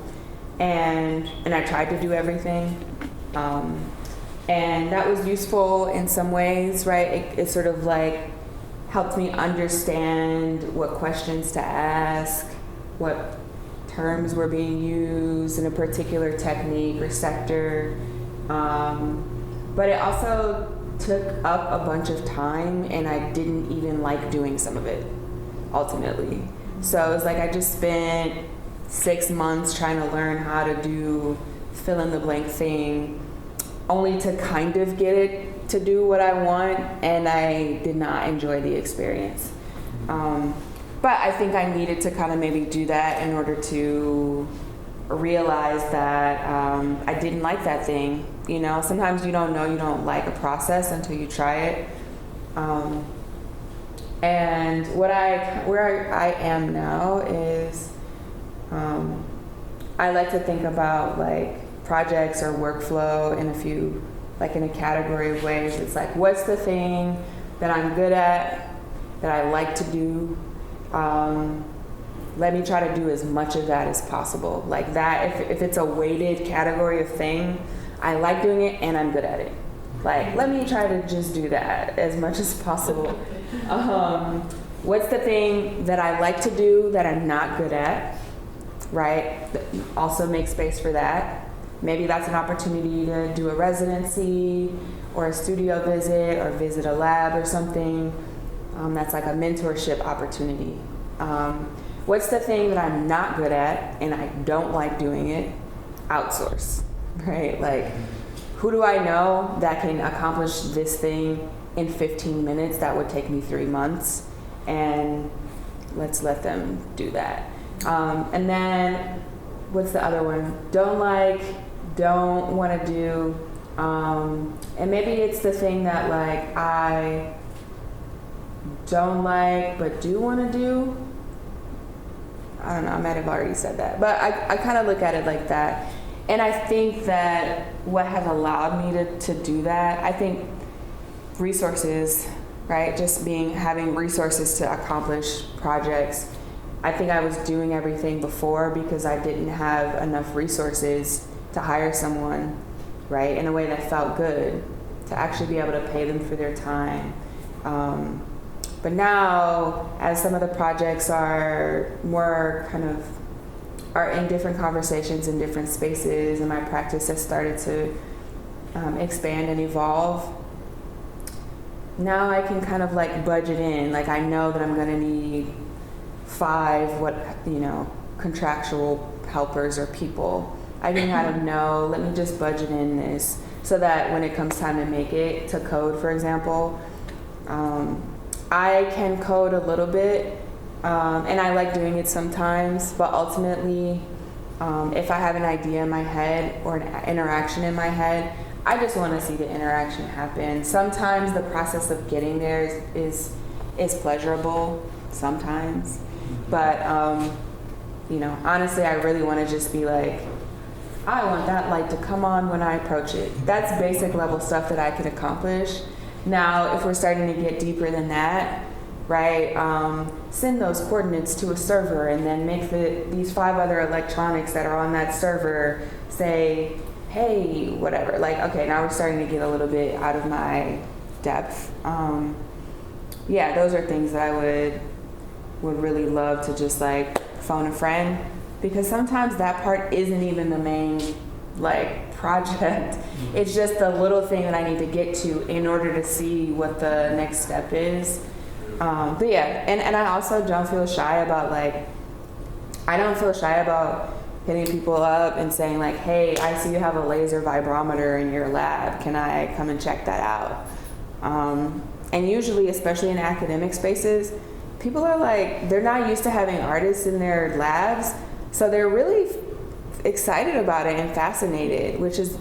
I tried to do everything. And that was useful in some ways, right? It sort of like helped me understand what questions to ask, what terms were being used in a particular technique or sector. but it also took up a bunch of time, and I didn't even like doing some of it, ultimately. So it was like I just spent 6 months trying to learn how to do fill in the blank thing, only to kind of get it to do what I want, and I did not enjoy the experience. But I think I needed to kind of maybe do that in order to realize that I didn't like that thing. You know, sometimes you don't know you don't like a process until you try it. And where I am now is I like to think about like projects or workflow in a category of ways. It's like, what's the thing that I'm good at, that I like to do? Let me try to do as much of that as possible. Like that, if it's a weighted category of thing, I like doing it and I'm good at it. Like, let me try to just do that as much as possible. What's the thing that I like to do that I'm not good at, right? Also make space for that. Maybe that's an opportunity to do a residency or a studio visit or visit a lab or something. That's like a mentorship opportunity. What's the thing that I'm not good at and I don't like doing it? Outsource, right? Like, who do I know that can accomplish this thing in 15 minutes that would take me 3 months? And let's let them do that. And then, what's the other one? Don't like, don't want to do. And maybe it's the thing that like I don't like but do want to do. I don't know, I might have already said that. But I kind of look at it like that. And I think that what has allowed me to do that, I think resources, right? Just having resources to accomplish projects. I think I was doing everything before because I didn't have enough resources to hire someone, right? In a way that felt good, to actually be able to pay them for their time. But now, as some of the projects are more are in different conversations in different spaces, and my practice has started to expand and evolve, now I can kind of like budget in. Like, I know that I'm gonna need 5 contractual helpers or people. I can kind of know, let me just budget in this so that when it comes time to make it to code, for example, I can code a little bit, and I like doing it sometimes, but ultimately, if I have an idea in my head or an interaction in my head, I just want to see the interaction happen. Sometimes the process of getting there is pleasurable, sometimes, but honestly, I really want to just be like, I want that light to come on when I approach it. That's basic level stuff that I can accomplish. Now, if we're starting to get deeper than that, right, send those coordinates to a server and then make these 5 other electronics that are on that server say, hey, whatever. Like, okay, now we're starting to get a little bit out of my depth. Yeah, those are things that I would really love to just like phone a friend, because sometimes that part isn't even the main like project. It's just the little thing that I need to get to in order to see what the next step is. But yeah, and I also don't feel shy about hitting people up and saying like, hey, I see you have a laser vibrometer in your lab. Can I come and check that out? And usually, especially in academic spaces, people are like, they're not used to having artists in their labs. So they're really excited about it and fascinated, which is,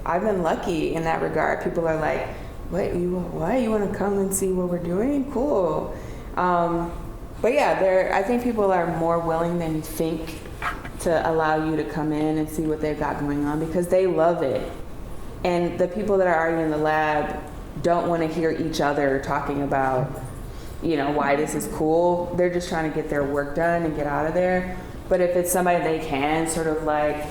I've been lucky in that regard. People are like, what, you want to come and see what we're doing? Cool. But yeah, I think people are more willing than you think to allow you to come in and see what they've got going on, because they love it. And the people that are already in the lab don't want to hear each other talking about, why this is cool. They're just trying to get their work done and get out of there. But if it's somebody they can sort of like,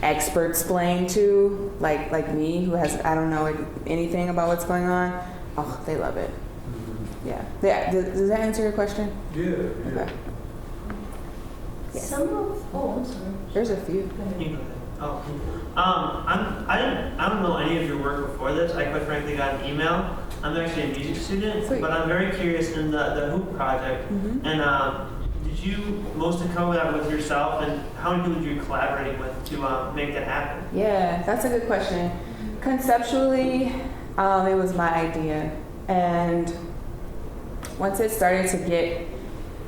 expert explain to, like me, who I don't know anything about what's going on, oh, they love it. Yeah. Does that answer your question? Yeah. Okay. Some of, I'm sorry. There's a few. Oh, I don't know any of your work before this. I quite frankly got an email. I'm actually a music student, Sweet. but I'm very curious in the Hoop project. Mhm. And did you mostly come that with yourself, and how many people did you collaborate with to make that happen? Yeah, that's a good question. Conceptually, it was my idea. And once it started to get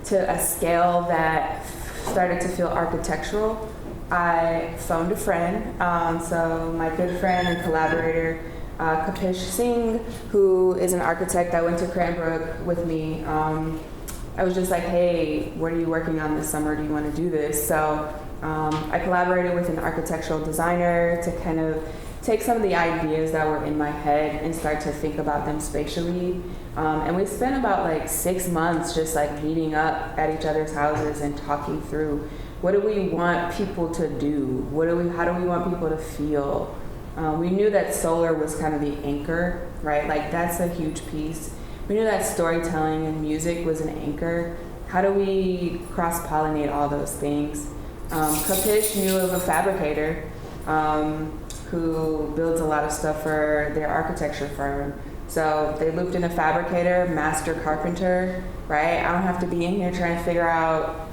to a scale that started to feel architectural, I phoned a friend. So my good friend and collaborator, Kapish Singh, who is an architect that went to Cranbrook with me. I was just like, hey, what are you working on this summer? Do you want to do this? So I collaborated with an architectural designer to kind of take some of the ideas that were in my head and start to think about them spatially. And we spent about like 6 months just like meeting up at each other's houses and talking through what do we want people to do? How do we want people to feel? We knew that solar was kind of the anchor, right? Like that's a huge piece. We knew that storytelling and music was an anchor. How do we cross-pollinate all those things? Kapish knew of a fabricator who builds a lot of stuff for their architecture firm. So they looped in a fabricator, master carpenter, right? I don't have to be in here trying to figure out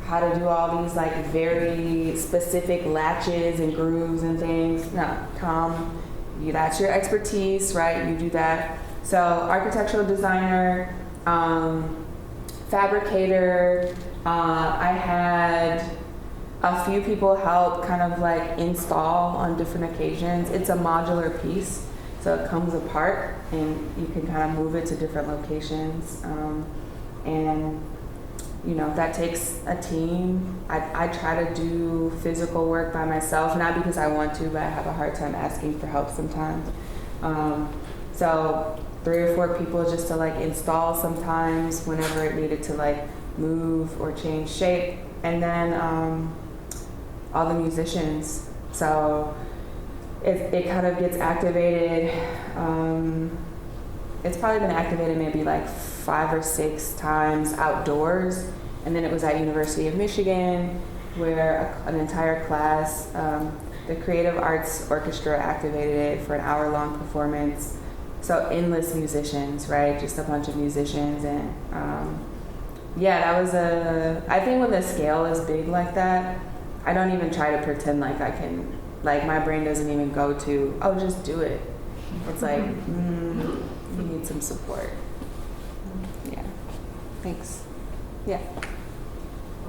how to do all these like very specific latches and grooves and things. No, Tom, that's your expertise, right? You do that. So architectural designer, fabricator, I had a few people help kind of like install on different occasions. It's a modular piece, so it comes apart and you can kind of move it to different locations. And you know, that takes a team. I try to do physical work by myself, not because I want to, but I have a hard time asking for help sometimes. So 3 or 4 people just to like install sometimes whenever it needed to like move or change shape. And then all the musicians. So it kind of gets activated. It's probably been activated maybe like 5 or 6 times outdoors. And then it was at University of Michigan where an entire class, the Creative Arts Orchestra activated it for an hour-long performance. So endless musicians, right? Just a bunch of musicians. And yeah, that was I think when the scale is big like that, I don't even try to pretend like I can, like my brain doesn't even go to, oh, just do it. It's like, you need some support. Yeah, thanks. Yeah.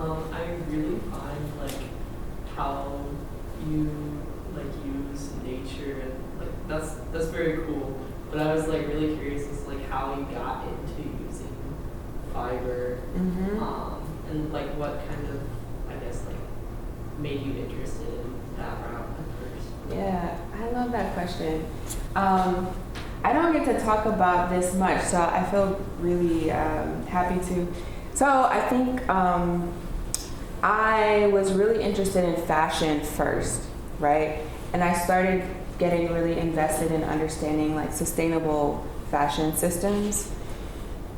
I really find like how you like use nature and like that's very cool. But I was like really curious as to like how you got into using fiber, and like what kind of I guess like made you interested in that route at first. Yeah, I love that question. I don't get to talk about this much, so I feel really happy to. So I think I was really interested in fashion first, right? And I started getting really invested in understanding like sustainable fashion systems.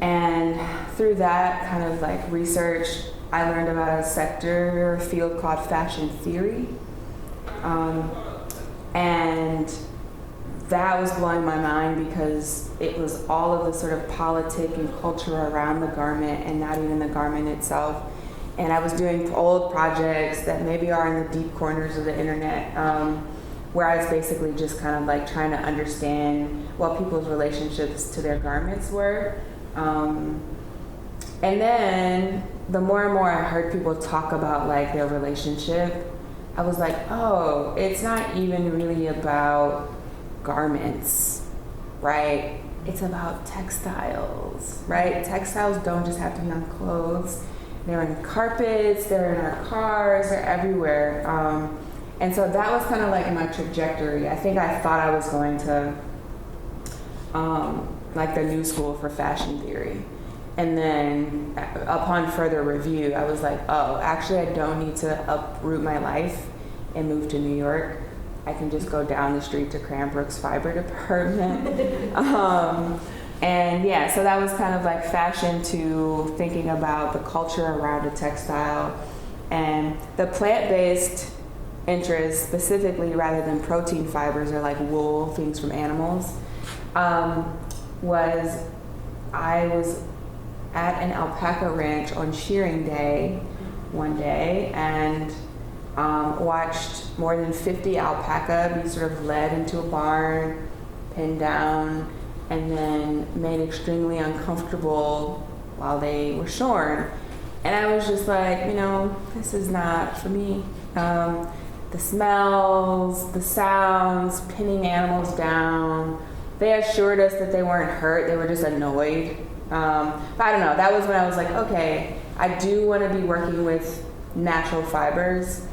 And through that kind of like research, I learned about a sector or field called fashion theory. And that was blowing my mind because it was all of the sort of politic and culture around the garment and not even the garment itself. And I was doing old projects that maybe are in the deep corners of the internet, where I was basically just kind of like trying to understand what people's relationships to their garments were. And then the more and more I heard people talk about like their relationship, I was like, oh, it's not even really about garments, right? It's about textiles, right? Textiles don't just have to be on clothes. They're in carpets, they're in our cars, they're everywhere. And so that was kind of like my trajectory. I think I thought I was going to like the new school for fashion theory. And then upon further review, I was like, oh, actually I don't need to uproot my life and move to New York. I can just go down the street to Cranbrook's fiber department. And yeah, so that was kind of like fashion to thinking about the culture around a textile. And the plant-based interest specifically rather than protein fibers or like wool, things from animals, was I was at an alpaca ranch on shearing day one day and watched more than 50 alpaca be sort of led into a barn, pinned down, and then made extremely uncomfortable while they were shorn. And I was just like, this is not for me. The smells, the sounds, pinning animals down. They assured us that they weren't hurt, they were just annoyed. But I don't know, that was when I was like, okay, I do want to be working with natural fibers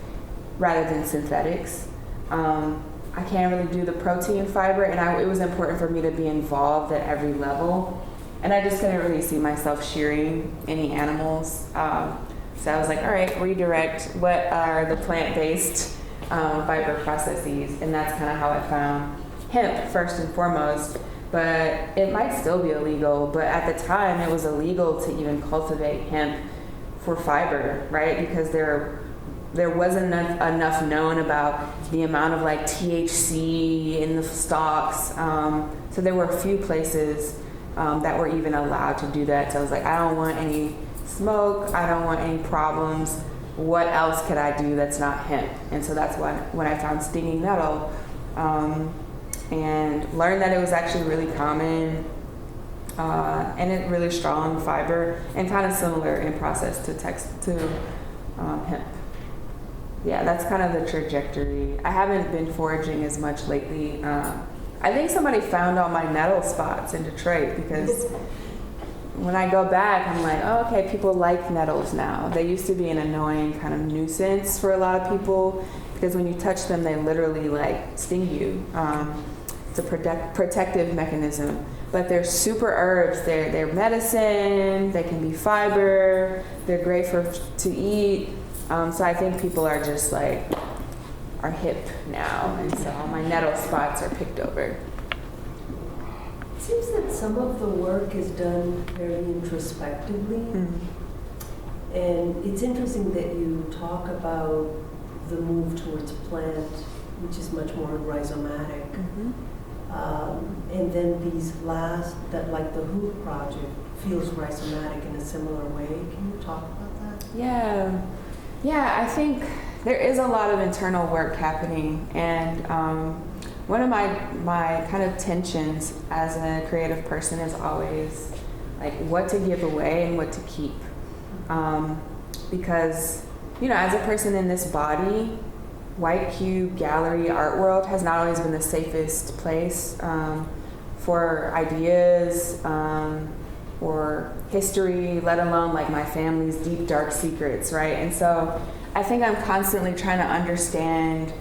rather than synthetics. I can't really do the protein fiber, and it was important for me to be involved at every level. And I just couldn't really see myself shearing any animals. So I was like, all right, redirect. What are the plant-based fiber processes? And that's kind of how I found hemp first and foremost. But it might still be illegal. But at the time, it was illegal to even cultivate hemp for fiber, right? Because there wasn't enough known about the amount of like THC in the stalks. So there were a few places that were even allowed to do that. So I was like, I don't want any smoke. I don't want any problems. What else could I do that's not hemp? And so that's when I found stinging nettle and learned that it was actually really common and it really strong fiber and kind of similar in process to hemp. Yeah, that's kind of the trajectory. I haven't been foraging as much lately. I think somebody found all my nettle spots in Detroit because when I go back, I'm like, oh, okay, people like nettles now. They used to be an annoying kind of nuisance for a lot of people because when you touch them, they literally like sting you. It's a protective mechanism. But they're super herbs. They're medicine. They can be fiber. They're great to eat. So I think people are just like, are hip now, and so all my nettle spots are picked over. It seems that some of the work is done very introspectively, and it's interesting that you talk about the move towards plant, which is much more rhizomatic, and then like the Hoop project feels rhizomatic in a similar way. Can you talk about that? Yeah, I think there is a lot of internal work happening, and one of my kind of tensions as a creative person is always like what to give away and what to keep, because as a person in this body, white cube gallery art world has not always been the safest place for ideas or history, let alone like my family's deep dark secrets, right? And so I think I'm constantly trying to understand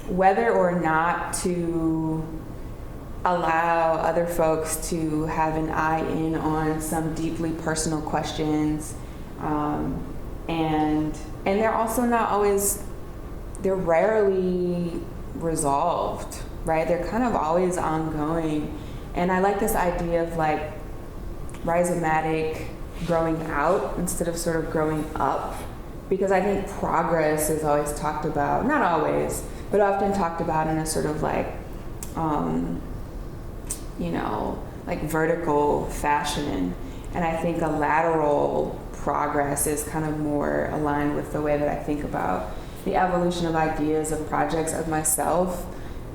whether or not to allow other folks to have an eye in on some deeply personal questions, and they're also not always, they're rarely resolved, right? They're kind of always ongoing. And I like this idea of like rhizomatic growing out instead of sort of growing up, because I think progress is always talked about, not always, but often talked about in a sort of like, like vertical fashion. And I think a lateral progress is kind of more aligned with the way that I think about the evolution of ideas, of projects, of myself.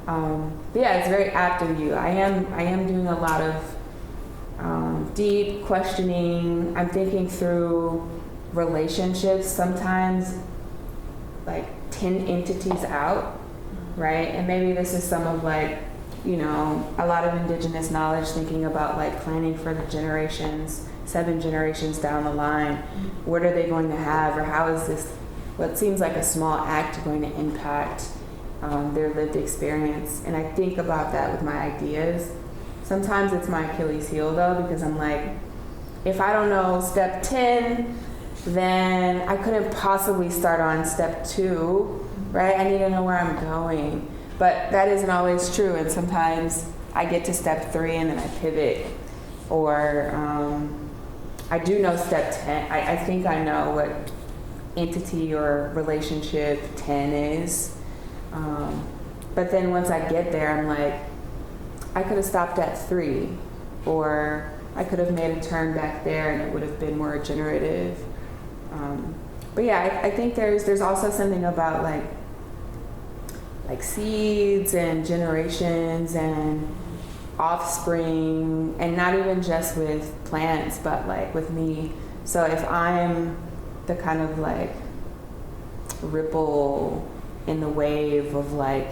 But yeah, it's very apt of you. I am doing a lot of deep questioning. I'm thinking through relationships, sometimes like 10 entities out, right? And maybe this is some of like, a lot of indigenous knowledge, thinking about like planning for the generations, 7 generations down the line. What are they going to have, or how is this, what seems like a small act, going to impact their lived experience? And I think about that with my ideas. Sometimes it's my Achilles heel though, because I'm like, if I don't know step 10, then I couldn't possibly start on step 2, right? I need to know where I'm going. But that isn't always true, and sometimes I get to step 3 and then I pivot, or I do know step 10. I think I know entity or relationship 10 is. But then once I get there, I'm like, I could have stopped at 3, or I could have made a turn back there and it would have been more generative. But yeah, I think there's also something about like seeds and generations and offspring, and not even just with plants, but like with me. So if I'm the kind of like ripple in the wave of like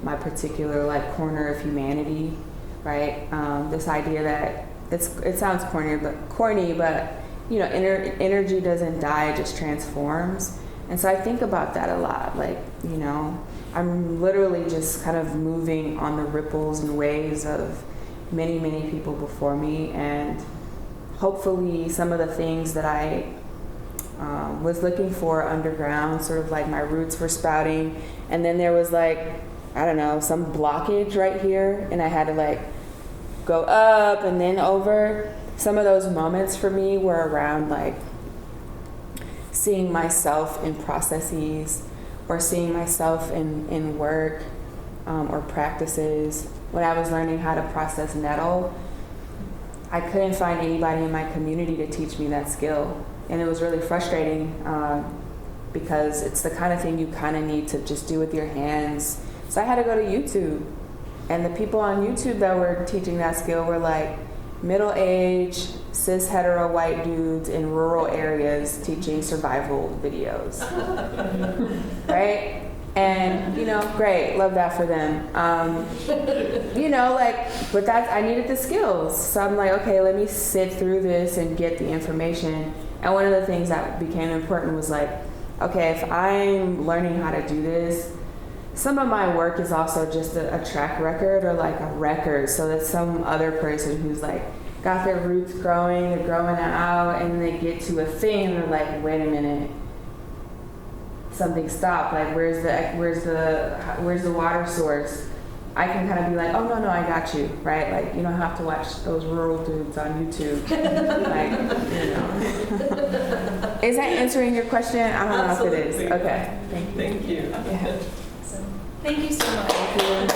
my particular like corner of humanity, right? This idea that it sounds corny, but you know, energy doesn't die, it just transforms. And so I think about that a lot. Like, you know, I'm literally just kind of moving on the ripples and waves of many, many people before me, and hopefully some of the things that I was looking for underground, sort of like my roots were sprouting, and then there was like, I don't know, some blockage right here, and I had to like go up and then over. Some of those moments for me were around like seeing myself in processes, or seeing myself in work or practices. When I was learning how to process nettle, I couldn't find anybody in my community to teach me that skill. And it was really frustrating because it's the kind of thing you kind of need to just do with your hands. So I had to go to YouTube. And the people on YouTube that were teaching that skill were like middle-aged, cis hetero white dudes in rural areas teaching survival videos. Right? And, you know, great, love that for them. You know, like, but I needed the skills. So I'm like, okay, let me sit through this and get the information. And one of the things that became important was like, okay, if I'm learning how to do this, some of my work is also just a track record, or like a record, so that some other person who's like got their roots growing, they're growing out, and they get to a thing and they're like, wait a minute, something stopped, like where's the water source? I can kind of be like, oh no, I got you, right? Like, you don't have to watch those rural dudes on YouTube. Like, you know. Is that answering your question? I don't know if it is. Okay. Thank you. Yeah. Thank you so much.